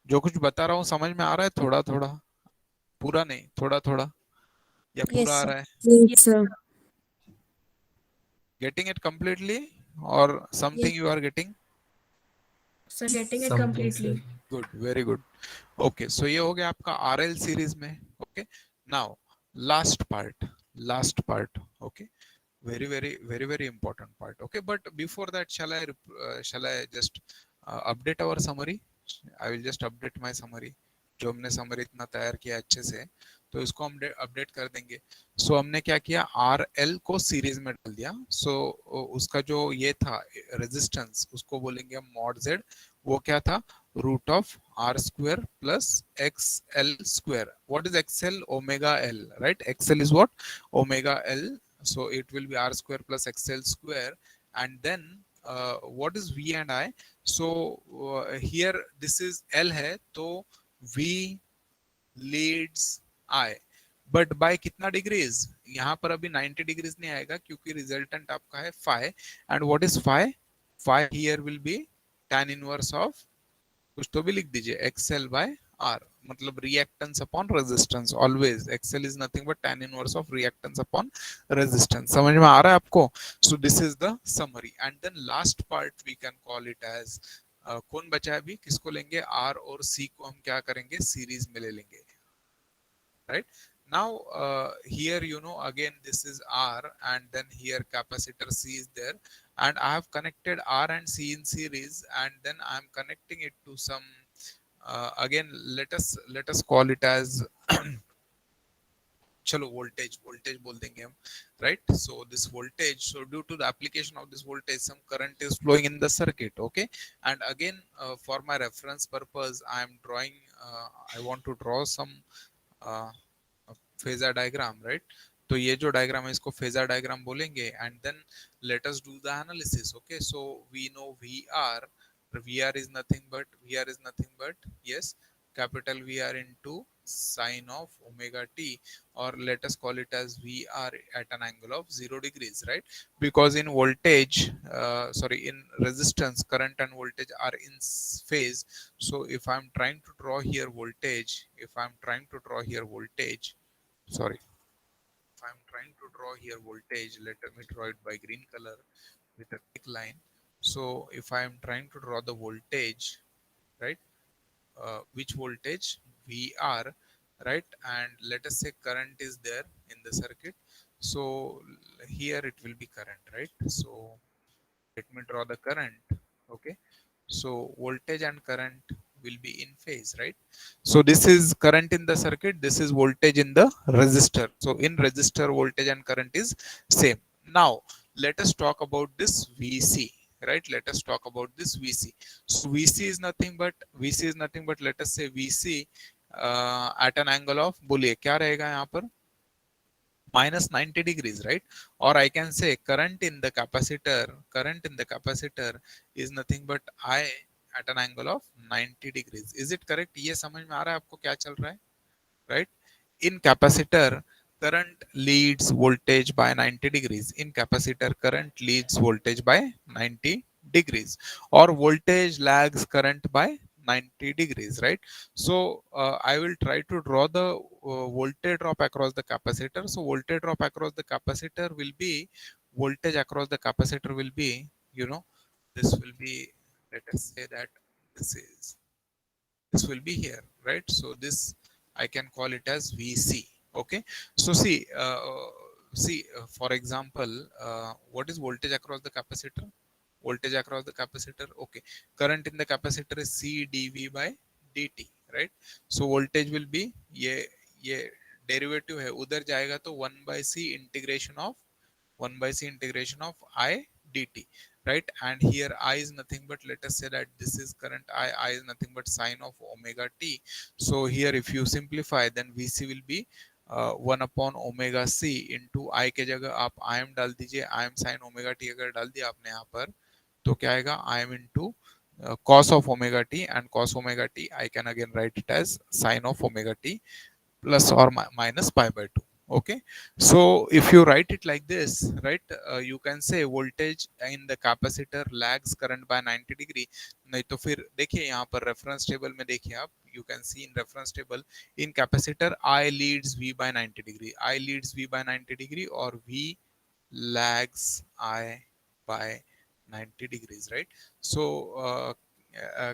जो कुछ बता रहा हूँ समझ में आ रहा है? थोड़ा थोड़ा, पूरा नहीं, थोड़ा थोड़ा, या Yes, पूरा आ sir. रहा है? Yes, sir. Getting it completely, or something Yes. you are getting? Sir, getting it Something, completely. sir. Good, very good. Okay, so ये हो गया आपका आरएल सीरीज में. Okay, now last part. Okay, very important part. Okay, but before that, shall I just update our summary? I will just update my summary. जो हमने summary इतना तैयार किया अच्छे से, तो इसको हम अपडेट कर देंगे. सो हमने क्या किया, आर एल को सीरीज में डाल दिया. सो उसका जो ये था रेजिस्टेंस, उसको बोलेंगे हम मॉड जेड. वो क्या था? Root of R square plus X L square. What is XL? Omega L, right? XL is what? Omega L. So it will be r square plus xl square, and then what is V and I? So here this is L है, तो V leads I, but by कितना degrees? यहाँ पर अभी 90 degrees नहीं आएगा क्योंकि resultant आपका है phi, and what is phi? Phi here will be tan inverse of, कुछ तो भी लिख दीजिए, एक्सएल बाय आर, मतलब reactance upon resistance, always XL is nothing but tan inverse of reactance upon resistance. समझ में आ रहा है आपको? So this is the summary, and then last part we can call it as, कौन बचा है अभी, किसको लेंगे? आर और सी को हम क्या करेंगे? सीरीज में ले लेंगे, right? Now here you know again this is R, and then here capacitor C is there, and I have connected R and C in series, and then I am connecting it to some again let us call it as चलो voltage बोल देंगे हम, right? So this voltage, so due to the application of this voltage some current is flowing in the circuit, okay? And again for my reference purpose I am drawing, I want to draw some uh, phasor diagram, right? तो ये जो diagram है इसको phasor diagram बोलेंगे, and then let us do the analysis, okay? So we know VR is nothing but yes, capital VR into sine of omega t, or let us call it as VR at an angle of 0 degrees, right? Because in voltage, in resistance, current and voltage are in phase. So if I'm trying to draw here voltage, sorry, if I'm trying to draw here voltage, let me draw it by green color with a thick line. So if I am trying to draw the voltage, right, which voltage? VR, right? And let us say current is there in the circuit. So here it will be current, right? So let me draw the current, okay? So voltage and current will be in phase, right? So this is current in the circuit, this is voltage in the resistor. So in resistor voltage and current is same. Now let us talk about this VC, right? Let us talk about this VC. So VC is nothing but let us say VC at an angle of, बोलिए क्या रहेगा यहाँ पर? minus 90 degrees, right? Or I can say current in the capacitor is nothing but I at an angle of 90 degrees. Is it correct? ये समझ में आ रहा है आपको क्या चल रहा है, right? In capacitor current leads voltage by 90 degrees. In capacitor current leads voltage by 90 degrees, or voltage lags current by 90 degrees, right? So I will try to draw the voltage drop across the capacitor. So voltage drop across the capacitor will be, voltage across the capacitor will be, you know, this will be, let us say that this is, this will be here, right? So this I can call it as VC, okay? So for example, what is voltage across the capacitor? Voltage across the capacitor, okay, current in the capacitor is C dV by dt, right? So voltage will be, ये derivative है उधर जाएगा तो 1 by c integration of I dt, right? And here I is nothing but, let us say that this is current I is nothing but sine of omega t. So here if you simplify, then VC will be 1 upon omega c into I के जगह आप Im डाल दीजिए, Im sin omega t अगर डाल दिया आपने यहाँ पर तो क्या आएगा? Im into cos of omega t, and cos omega t I can again write it as sine of omega t plus or minus pi by 2, okay? So if you write it like this, right, you can say voltage in the capacitor lags current by 90 degree. नहीं तो फिर देखिए यहाँ पर reference table में देखिए आप, you can see in reference table, in capacitor I leads V by 90 degree, I leads V by 90 degree, or V lags I by 90 degrees, right? So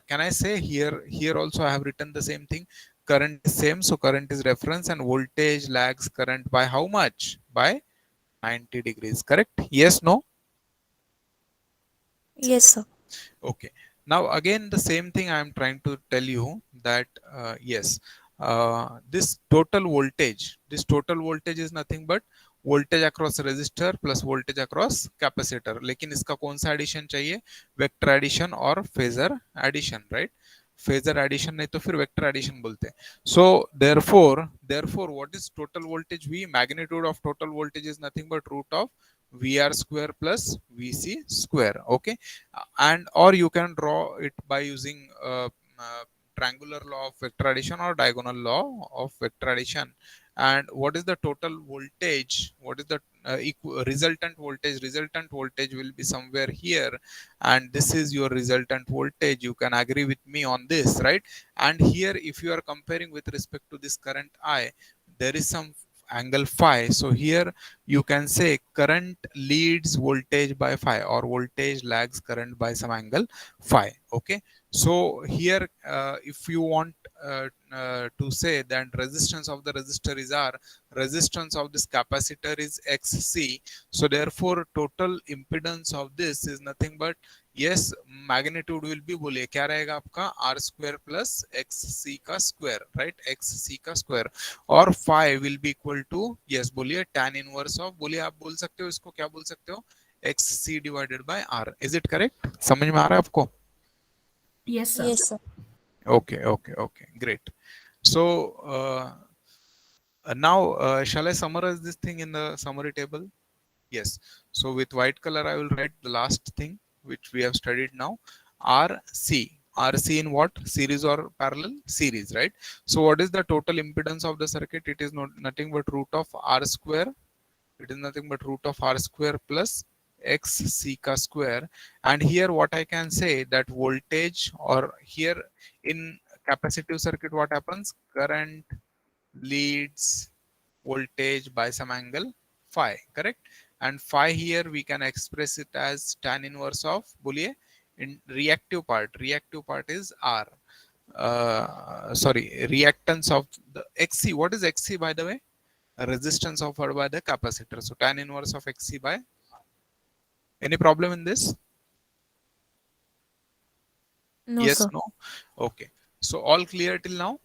can I say here also I have written the same thing, current is same, so current is reference, and voltage lags current by how much? By 90 degrees, correct? Yes, no? Yes, sir. Okay, now again the same thing I am trying to tell you, that yes, this total voltage is nothing but voltage across resistor plus voltage across capacitor. लेकिन इसका कौन सा addition चाहिए? Vector addition और phasor addition, right? Phasor addition नहीं तो फिर vector addition बोलते हैं. So therefore what is total voltage V? Magnitude of total voltage is nothing but root of VR square plus VC square. Okay, and or you can draw it by using triangular law of vector addition or diagonal law of vector addition. And what is the total voltage? What is the resultant voltage? Resultant voltage will be somewhere here, and this is your resultant voltage. You can agree with me on this, right? And here, if you are comparing with respect to this current I, there is some angle phi. So here you can say current leads voltage by phi, or voltage lags current by some angle phi. Okay, so here if you want to say that resistance of the resistor is R, resistance of this capacitor is XC, so therefore total impedance of this is nothing but, yes, magnitude will be, बोलिए क्या रहेगा आपका, R square plus XC का square, right? XC का square, और phi will be equal to, yes, बोलिए tan inverse of, बोलिए आप बोल सकते हो इसको, क्या बोल सकते हो, XC divided by R. Is it correct? समझ में आ रहा है आपको? Yes, sir. Yes, sir. Okay, okay, okay, great. So now shall I summarize this thing in the summary table? Yes. So with white color I will write the last thing which we have studied now. RC. RC in what? Series or parallel? Series, right? So what is the total impedance of the circuit? It is not nothing but root of R square. It is nothing but root of R square plus XC ka square. And here what I can say, that voltage, or here in capacitive circuit what happens? Current leads voltage by some angle phi, correct? And phi here we can express it as tan inverse of, बोलिए, in reactive part is R, sorry, reactance of the XC. What is XC, by the way? Resistance offered by the capacitor. So tan inverse of XC by, any problem in this? No, Yes, sir. no? Okay, so all clear till now?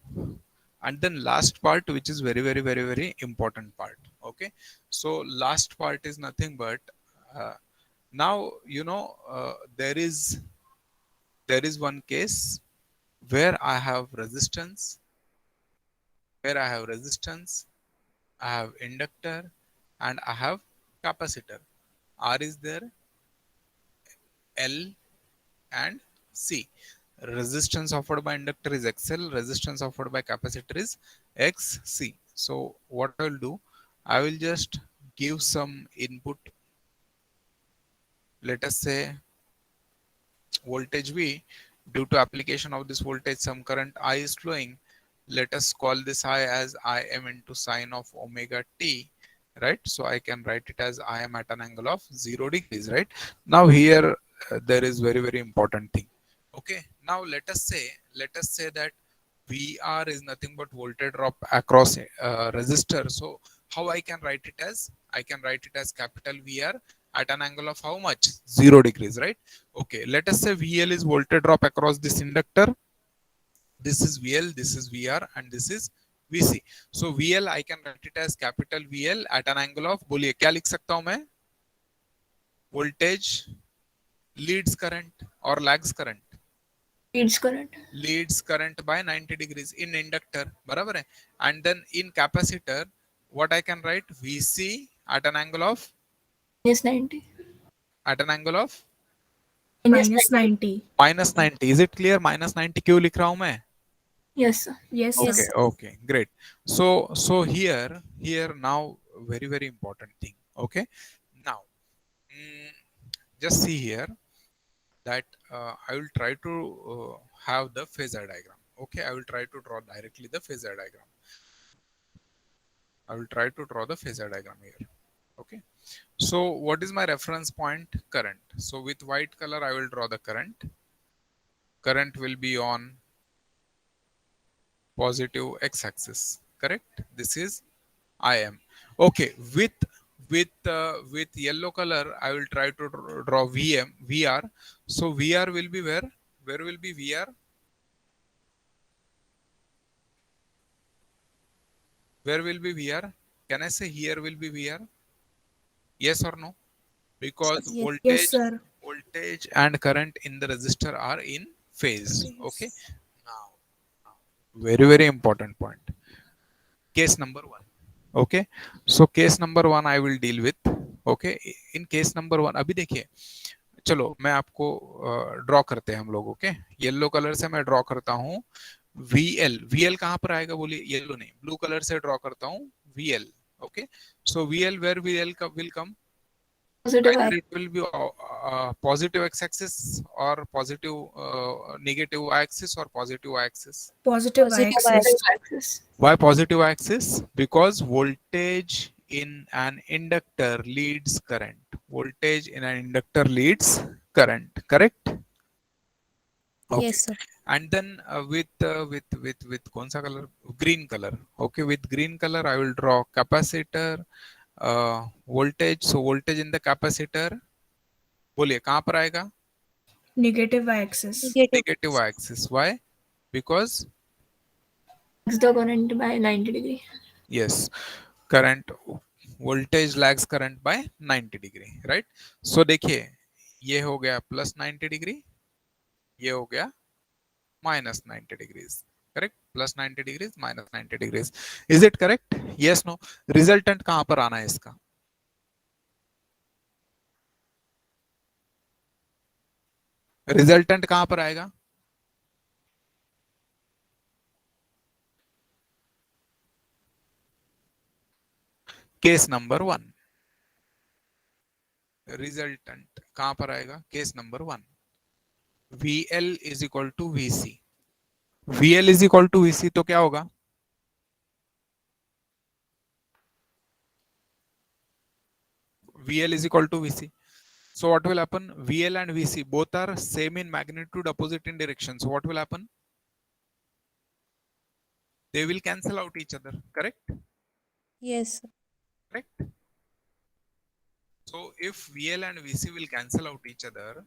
And then last part, which is very, very, very, very important part. Okay, so last part is nothing but, now there is one case where I have resistance, I have inductor, and I have capacitor. R is there, L and C. Resistance offered by inductor is XL, resistance offered by capacitor is XC. So what I will do, I will just give some input. Let us say voltage V. Due to application of this voltage, some current I is flowing. Let us call this I as Im into sine of omega t, right? So I can write it as I am at an angle of 0 degrees, right? Now here there is very, very important thing. Okay, now let us say that VR is nothing but voltage drop across resistor. So how I can write it as? I can write it as capital VR at an angle of how much? 0 degrees, right? Okay, let us say VL is voltage drop across this inductor. This is VL, this is VR, and this is VC. So VL I can write it as capital VL at an angle of, बोलिए क्या लिख सकता हूं मैं? Voltage leads current or lags current? Leads current. Leads current by 90 degrees in inductor, बराबर है? And then in capacitor, what I can write? VC at an angle of, Minus 90. at an angle of Minus 90. minus 90. Is it clear? minus 90 क्यों लिख रहा हूं मैं? Yes, sir. Yes, sir. Okay, okay, great. So here now, very, very important thing. Okay, now just see here that I will try to have the phasor diagram. Okay, I will try to draw directly the phasor diagram. I will try to draw the phasor diagram here. Okay, so what is my reference point? Current. So with white color I will draw the current. Current will be on positive x-axis, correct? This is Im. Okay, with yellow color I will try to draw VR. So VR will be where? Where will be VR? Where will be VR? Can I say here will be VR? Yes or no? Because Yes. Yes, sir. voltage and current in the resistor are in phase. Okay. Now, very, very important point. Case number 1. Okay. So case number 1 I will deal with. Okay in case number 1 अभी देखिए, चलो मैं आपको draw करते हैं हम लोग। Okay yellow colour से मैं ड्रॉ करता हूँ VL। VL कहाँ पर आएगा बोलिए, येलो नहीं ब्लू कलर से ड्रॉ करता हूँ VL। Okay so VL where VL will come, Positive either X. it will be positive x-axis or positive negative y-axis or positive y-axis. Positive Positive Y-axis. axis. Why positive axis? Because voltage in an inductor leads current. Voltage in an inductor leads current. Correct? Okay. Yes, sir. And then with कौन सा color? Green color. Okay. With green color, I will draw capacitor, voltage. So voltage in the capacitor. बोलिए कहाँ पर आएगा? Negative Y-axis. Negative. Negative y-axis. Why? Because Lags the current by 90 degree. yes, current voltage lags current by 90 degree, right? So देखिए ये हो गया plus 90 degree, ये हो गया minus 90 degrees. Correct? Plus 90 degrees minus 90 degrees. Is it correct? Yes, no? Resultant कहाँ पर आना है इसका? Resultant कहाँ पर आएगा? Case number 1. Resultant कहाँ पर आएगा? Case number 1. VL is equal to VC. VL is equal to VC तो क्या होगा? VL is equal to VC. So what will happen? VL and VC both are same in magnitude, opposite in direction. So what will happen? They will cancel out each other. Correct? Yes, sir. Correct. So if VL and VC will cancel out each other,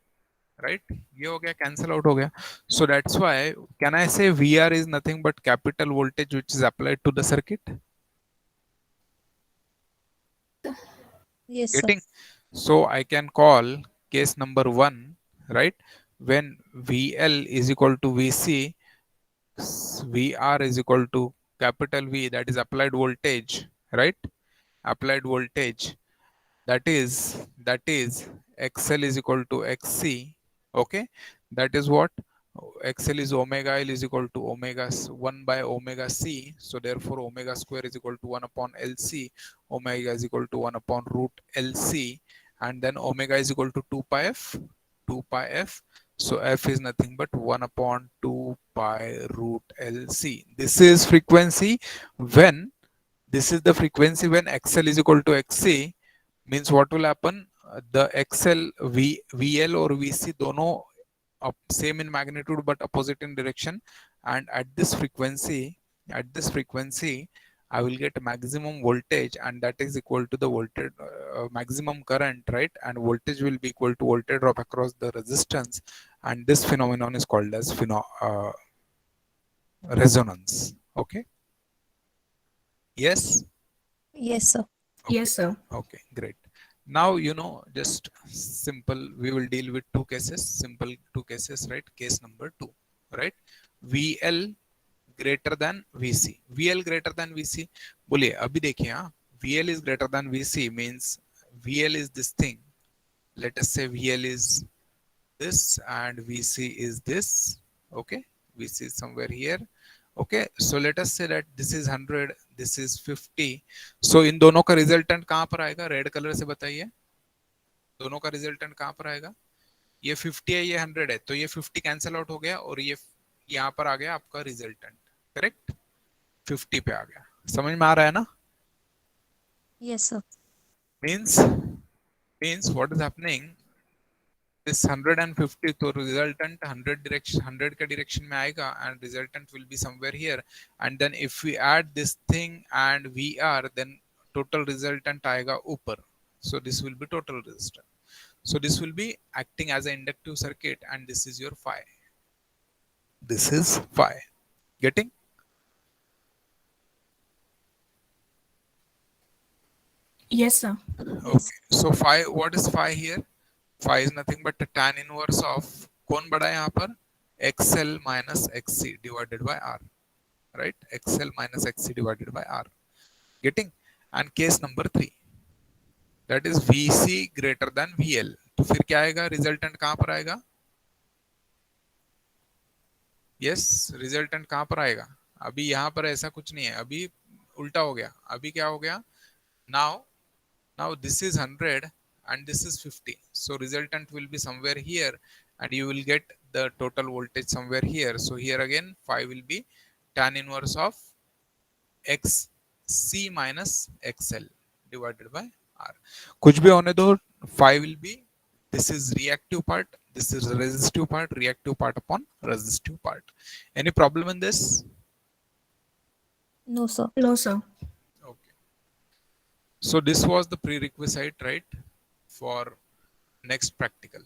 right? ये हो गया cancel out हो गया. So that's why can I say VR is nothing but capital voltage which is applied to the circuit? Yes, sir. Getting? So I can call case number 1, right? When VL is equal to VC, VR is equal to capital V, that is applied voltage, right? Applied voltage, that is XL is equal to XC. Okay, that is what XL is omega L is equal to omega 1 by omega C. So therefore omega square is equal to 1 upon LC. Omega is equal to 1 upon root LC, and then omega is equal to 2 pi f. 2 pi f. So f is nothing but 1 upon 2 pi root LC. This is frequency when this is the frequency when XL is equal to XC. Means what will happen? The XL VL or VC दोनों same in magnitude but opposite in direction, and at this frequency I will get maximum voltage, and that is equal to the voltage maximum current, right? And voltage will be equal to voltage drop across the resistance, and this phenomenon is called as resonance. Okay. Yes. Yes, sir. Okay. Yes, sir. Okay, great. Now, just simple, we will deal with two cases, simple two cases, right? Case number 2, right? VL greater than VC. VL greater than VC. बोलिए अभी देखिए हाँ, VL is greater than VC means VL is this thing. Let us say VL is this and VC is this. Okay, VC is somewhere here. Okay, so let us say that this is 100, this is 50. So इन दोनों का resultant कहाँ पर आएगा? Red colour से बताइए, दोनों का resultant कहाँ पर आएगा? ये 50 है, ये 100 है, तो ये 50 कैंसिल आउट हो गया और ये यहाँ पर आ गया आपका रिजल्टेंट. करेक्ट? 50 पे आ गया. समझ में आ रहा है ना? Yes, sir. Means what is happening? This 150 तो resultant 100 direction 100 का direction में आएगा and resultant will be somewhere here, and then if we add this thing and VR, then total resultant आएगा ऊपर. So this will be total resistance. So this will be acting as an inductive circuit, and this is your phi. This is phi. Getting? Yes, sir. Okay. So phi, what is phi here? Phi is nothing but a tan inverse of कौन बड़ा है यहाँ पर? XL minus XC divided by R, right? XL minus XC divided by R. Getting? And case number 3. that is VC greater than VL. तो फिर क्या आएगा, resultant कहां पर आएगा? यस, रिजल्टेंट कहां पर आएगा? अभी यहां पर ऐसा कुछ नहीं है, अभी उल्टा हो गया. अभी क्या हो गया? Now this is 100 and this is 50. So resultant will be somewhere here and you will get the total voltage somewhere here. So here again phi will be tan inverse of XC minus XL divided by R. कुछ भी होने दो, phi will be, this is reactive part, this is resistive part, reactive part upon resistive part. Any problem in this? No, sir. No, sir. Okay. So this was the prerequisite, right, for next practical.